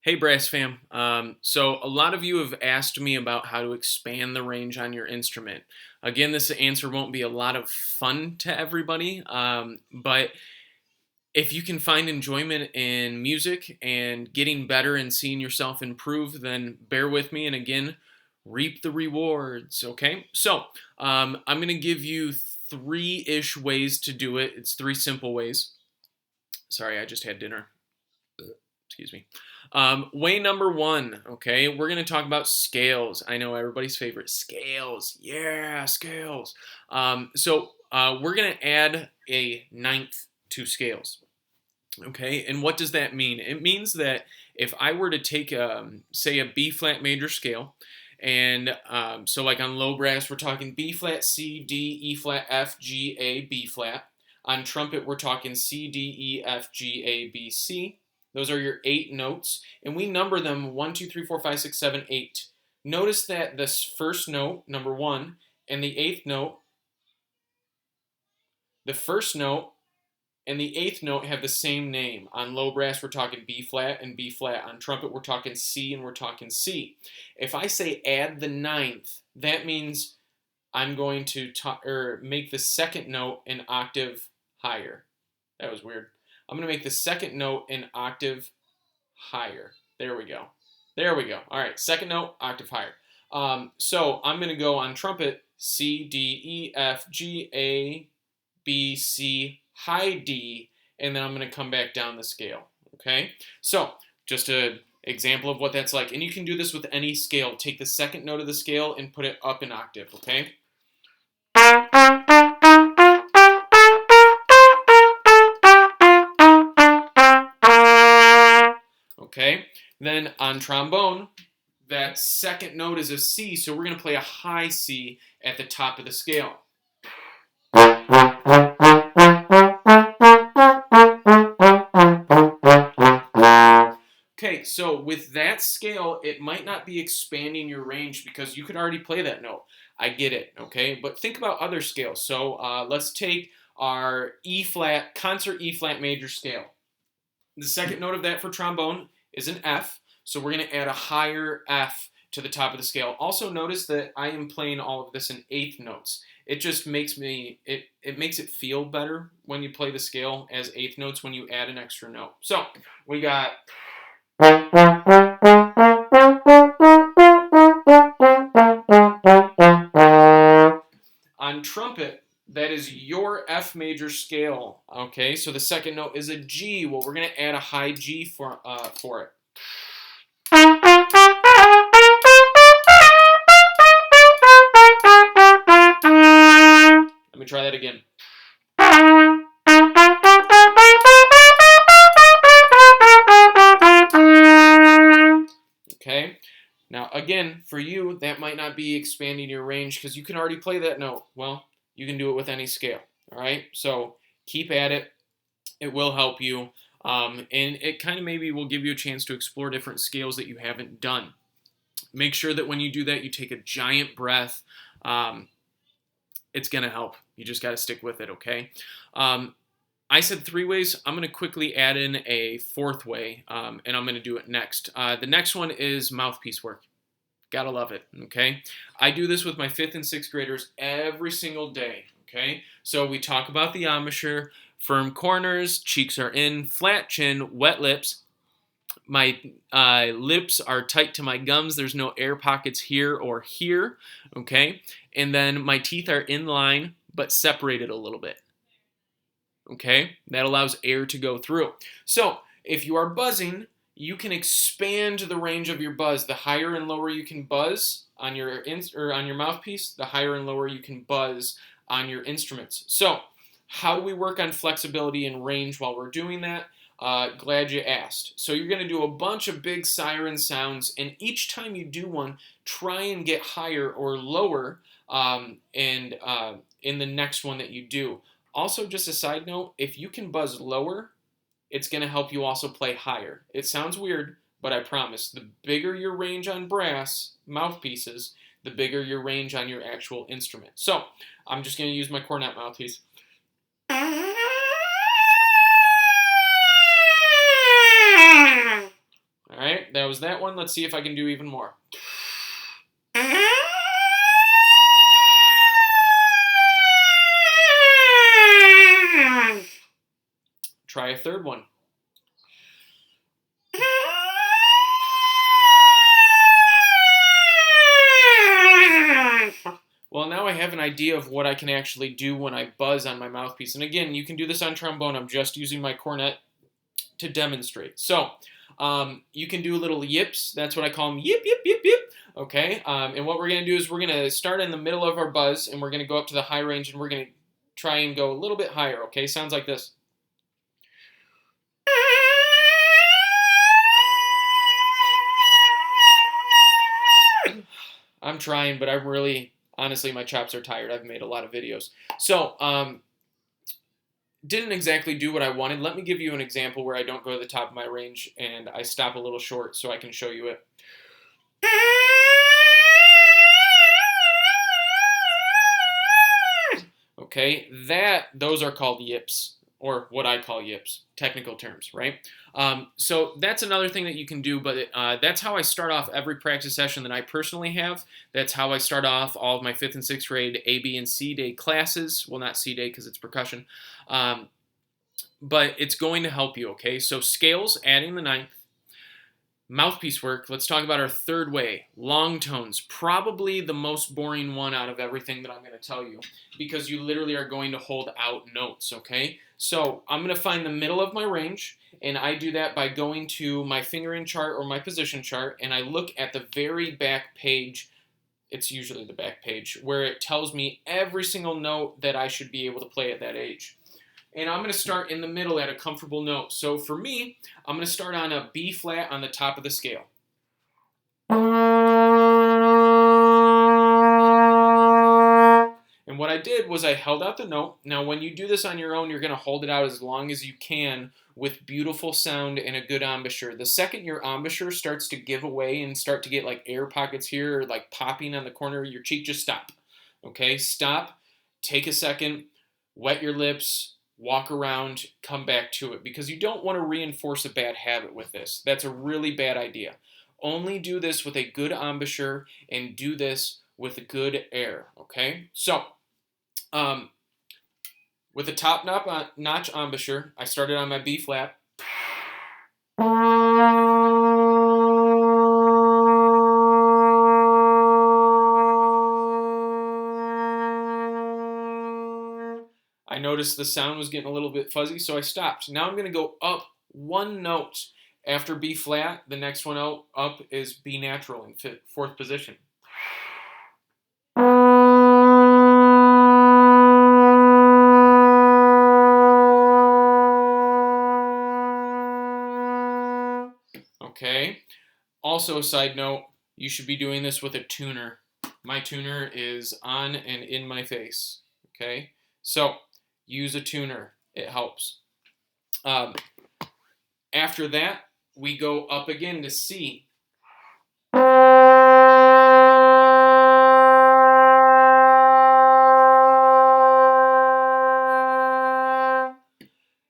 Hey Brass fam. So a lot of you have asked me about how to expand the range on your instrument. Again, this answer won't be a lot of fun to everybody, but if you can find enjoyment in music and getting better and seeing yourself improve, then bear with me and again, reap the rewards. Okay, so I'm going to give you three-ish ways to do it. It's three simple ways. Sorry, I just had dinner. Excuse me. Way number one, okay, we're going to talk about scales. I know everybody's favorite, scales. Yeah, scales. We're going to add a ninth to scales, okay? And what does that mean? It means that if I were to take, say, a B flat major scale, and so like on low brass, we're talking B flat, C, D, E flat, F, G, A, B flat. On trumpet, we're talking C, D, E, F, G, A, B, C. Those are your 8 notes, and we number them 1, 2, 3, 4, 5, 6, 7, 8. Notice that this first note, number 1, and the 8th note, the first note and the 8th note have the same name. On low brass, we're talking B flat and B flat. On trumpet, we're talking C and we're talking C. If I say add the ninth, that means I'm going to make the second note an octave higher. That was weird. I'm going to make the second note an octave higher. There we go. There we go. All right, second note, octave higher. So I'm going to go on trumpet, C, D, E, F, G, A, B, C, high D, and then I'm going to come back down the scale. Okay? So just an example of what that's like. And you can do this with any scale. Take the second note of the scale and put it up an octave. Okay? Okay? Then on trombone, that second note is a C, so we're going to play a high C at the top of the scale. Okay, so with that scale, it might not be expanding your range because you could already play that note. I get it, okay? But think about other scales. So let's take our E flat, concert E flat major scale. The second note of that for trombone is an F, so we're going to add a higher F to the top of the scale. Also notice that I am playing all of this in eighth notes. It just makes it makes it feel better when you play the scale as eighth notes when you add an extra note. So we got on trumpet, that is your F major scale. Okay, so the second note is a G. Well, we're going to add a high G for it. Let me try that again. Okay. Now, again, for you, that might not be expanding your range because you can already play that note. Well, you can do it with any scale. All right. So keep at it. It will help you. And it kind of maybe will give you a chance to explore different scales that you haven't done. Make sure that when you do that, you take a giant breath. It's going to help. You just got to stick with it, okay? I said 3 ways. I'm going to quickly add in a 4th way, and I'm going to do it next. The next one is mouthpiece work. Gotta love it, okay? I do this with my 5th and 6th graders every single day, okay? So we talk about the embouchure, firm corners, cheeks are in, flat chin, wet lips. My lips are tight to my gums. There's no air pockets here or here, okay? And then my teeth are in line but separated a little bit, okay? That allows air to go through. So if you are buzzing, you can expand the range of your buzz. The higher and lower you can buzz on your on your mouthpiece, the higher and lower you can buzz on your instruments. So how do we work on flexibility and range while we're doing that? Glad you asked. So you're going to do a bunch of big siren sounds, and each time you do one, try and get higher or lower in the next one that you do. Also, just a side note, if you can buzz lower, it's going to help you also play higher. It sounds weird, but I promise, the bigger your range on brass mouthpieces, the bigger your range on your actual instrument. So I'm just going to use my cornet mouthpiece. All right, that was that one. Let's see if I can do even more. Try a third one. Well, now I have an idea of what I can actually do when I buzz on my mouthpiece. And again, you can do this on trombone. I'm just using my cornet to demonstrate. So, you can do little yips. That's what I call them, yip, yip, yip, yip. Okay, and what we're going to do is we're going to start in the middle of our buzz, and we're going to go up to the high range, and we're going to try and go a little bit higher, okay? Sounds like this. I'm trying, but I'm really, honestly, my chops are tired. I've made a lot of videos. So, didn't exactly do what I wanted. Let me give you an example where I don't go to the top of my range and I stop a little short so I can show you it. Okay, those are called yips, or what I call yips, technical terms, right? So that's another thing that you can do, but that's how I start off every practice session that I personally have. That's how I start off all of my 5th and 6th grade A, B, and C day classes. Well, not C day because it's percussion. But it's going to help you, okay? So scales, adding the 9th. Mouthpiece work, let's talk about our third way. Long tones, probably the most boring one out of everything that I'm going to tell you, because you literally are going to hold out notes, okay? So I'm going to find the middle of my range, and I do that by going to my fingering chart or my position chart, and I look at the very back page. It's usually the back page, where it tells me every single note that I should be able to play at that age. And I'm going to start in the middle at a comfortable note. So for me, I'm going to start on a B flat on the top of the scale. And what I did was I held out the note. Now when you do this on your own, you're going to hold it out as long as you can with beautiful sound and a good embouchure. The second your embouchure starts to give away and start to get like air pockets here or like popping on the corner of your cheek, just stop. Okay, stop, take a second, wet your lips, walk around, come back to it, because you don't want to reinforce a bad habit with this. That's a really bad idea. Only do this with a good embouchure and do this with good air, okay? So, with the top notch embouchure, I started on my B flat. I noticed the sound was getting a little bit fuzzy, so I stopped. Now I'm going to go up one note. After B flat, the next one up is B natural in 4th position. Okay. Also, a side note, you should be doing this with a tuner. My tuner is on and in my face. Okay. So, use a tuner. It helps. After that, we go up again to C.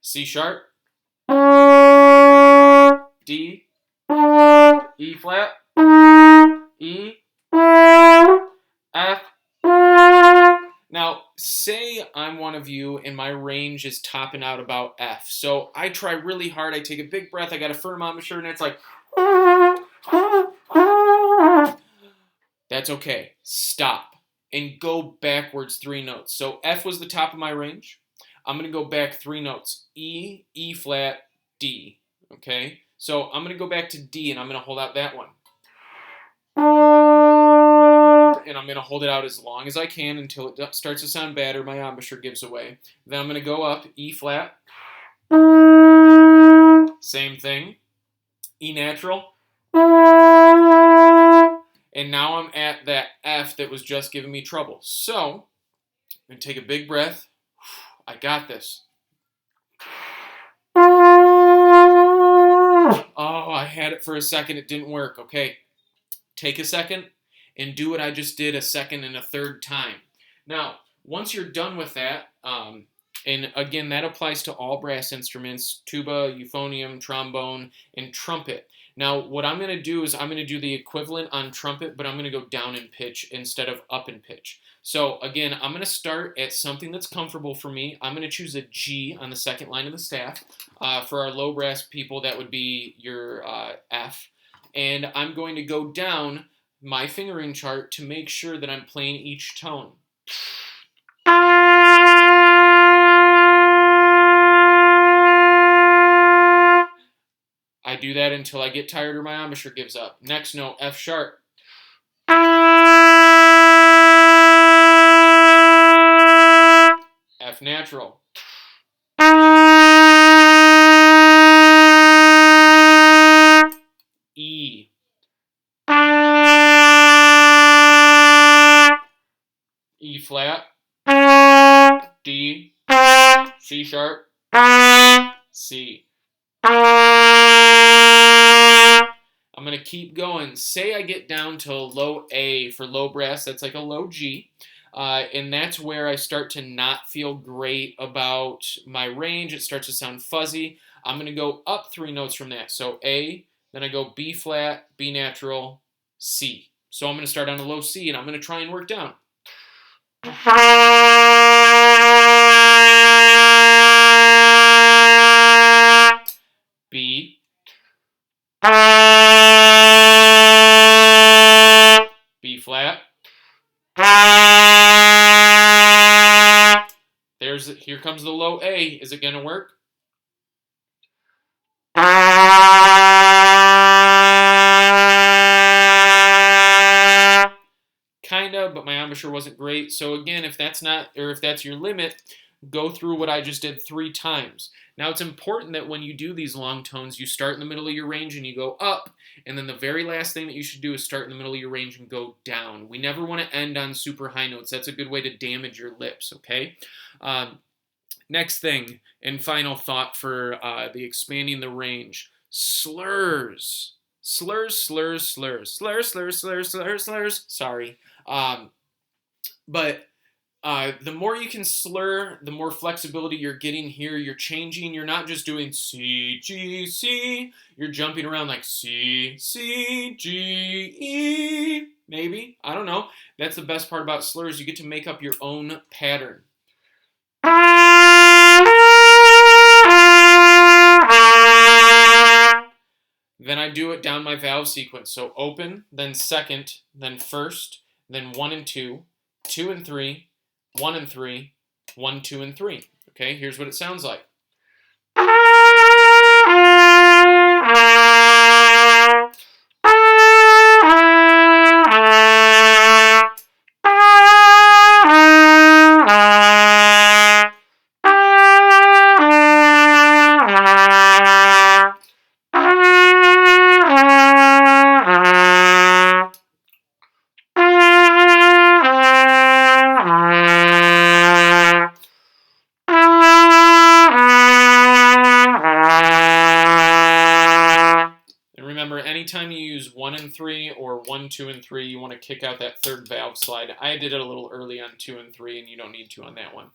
C sharp, D, E flat, E, F. Now, say I'm one of you and my range is topping out about F. So I try really hard. I take a big breath. I got a firm embouchure, and it's like. That's okay. Stop and go backwards 3 notes. So F was the top of my range. I'm going to go back 3 notes. E, E flat, D. Okay? So I'm going to go back to D, and I'm going to hold out that one. And I'm going to hold it out as long as I can until it starts to sound bad or my embouchure gives away. Then I'm going to go up, E flat. Same thing. E natural. And now I'm at that F that was just giving me trouble. So, I'm going to take a big breath. I got this. Oh, I had it for a second. It didn't work. Okay. Take a second and do what I just did a second and a third time. Now, once you're done with that, and again, that applies to all brass instruments, tuba, euphonium, trombone, and trumpet. Now, what I'm going to do is I'm going to do the equivalent on trumpet, but I'm going to go down in pitch instead of up in pitch. So again, I'm going to start at something that's comfortable for me. I'm going to choose a G on the second line of the staff. For our low brass people, that would be your F. And I'm going to go down my fingering chart to make sure that I'm playing each tone. I do that until I get tired or my embouchure gives up. Next note, F sharp. F natural. E. E flat. D. C sharp. C. I'm going to keep going. Say I get down to low A for low brass. That's like a low G. And that's where I start to not feel great about my range. It starts to sound fuzzy. I'm going to go up 3 notes from that. So A, then I go B flat, B natural, C. So I'm going to start on a low C, and I'm going to try and work down. B. B flat. Here comes the low A. Is it going to work? Kind of, but my embouchure wasn't great. So again, if that's your limit, go through what I just did 3 times. Now it's important that when you do these long tones, you start in the middle of your range and you go up, and then the very last thing that you should do is start in the middle of your range and go down. We never want to end on super high notes. That's a good way to damage your lips, okay? Next thing, and final thought for the expanding the range, slurs. Slurs, slurs, slurs, slurs, slurs, slurs, slurs, slurs. Sorry. But the more you can slur, the more flexibility you're getting here. You're changing. You're not just doing C, G, C. You're jumping around like C, C, G, E. Maybe. I don't know. That's the best part about slurs. You get to make up your own pattern. Then I do it down my valve sequence. So open, then second, then first, then 1 and 2, 2 and 3, 1 and 3, 1, 2, and 3. Okay, here's what it sounds like. Anytime you use 1 and 3 or 1, 2, and 3, you want to kick out that third valve slide. I did it a little early on 2 and 3, and you don't need to on that one.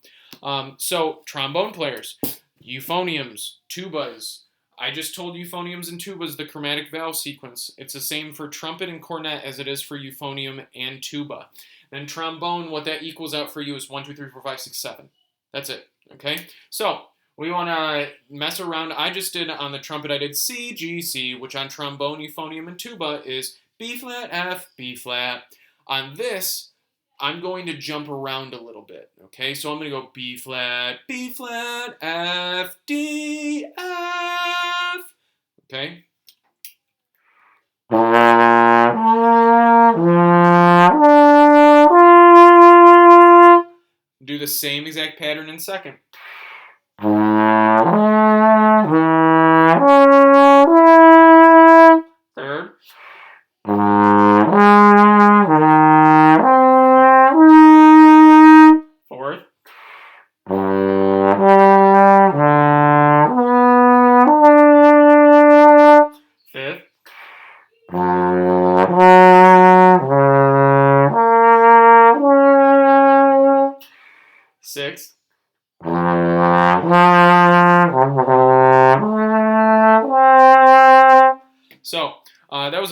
So, trombone players, euphoniums, tubas. I just told euphoniums and tubas the chromatic valve sequence. It's the same for trumpet and cornet as it is for euphonium and tuba. Then trombone, what that equals out for you is 1, 2, 3, 4, 5, 6, 7. That's it, okay? So, we want to mess around. I just did on the trumpet, I did C, G, C, which on trombone, euphonium, and tuba is B flat, F, B flat. On this, I'm going to jump around a little bit, okay? So I'm going to go B flat, F, D, F, okay? Do the same exact pattern in second. Third. Fourth. Fifth. Sixth. So,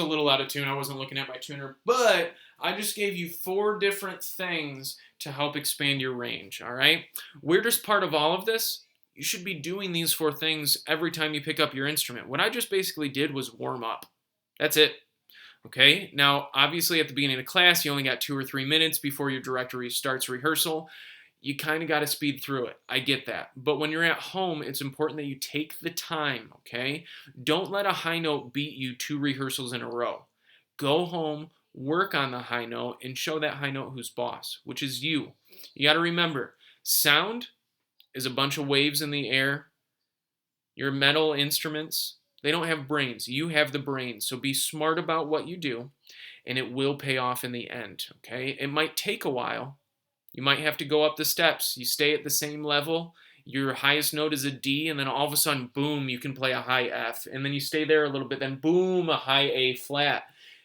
a little out of tune. I wasn't looking at my tuner, but I just gave you 4 different things to help expand your range, all right? Weirdest part of all of this, you should be doing these 4 things every time you pick up your instrument. What I just basically did was warm up. That's it. Okay, now obviously at the beginning of class, you only got 2 or 3 minutes before your director starts rehearsal. You kind of got to speed through it. I get that. But when you're at home, it's important that you take the time, okay? Don't let a high note beat you 2 rehearsals in a row. Go home, work on the high note, and show that high note who's boss, which is you. You got to remember, sound is a bunch of waves in the air. Your metal instruments, they don't have brains. You have the brains. So be smart about what you do, and it will pay off in the end, okay? It might take a while. You might have to go up the steps. You stay at the same level. Your highest note is a D, and then all of a sudden, boom, you can play a high F. And then you stay there a little bit, then boom, a high A flat.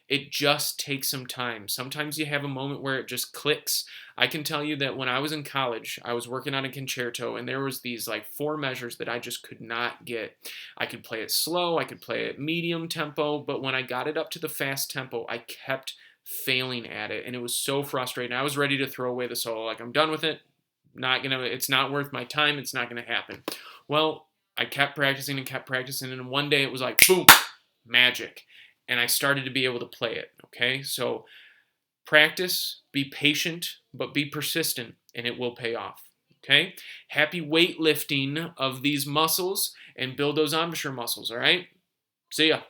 It just takes some time. Sometimes you have a moment where it just clicks. I can tell you that when I was in college, I was working on a concerto, and there was these like 4 measures that I just could not get. I could play it slow, I could play it medium tempo, but when I got it up to the fast tempo, I kept failing at it, and it was so frustrating. I was ready to throw away the solo. Like, I'm done with it. It's not worth my time. It's not gonna happen. Well, I kept practicing, and one day it was like, boom, magic. And I started to be able to play it, okay? So practice, be patient, but be persistent, and it will pay off, okay? Happy weightlifting of these muscles, and build those embouchure muscles, all right? See ya.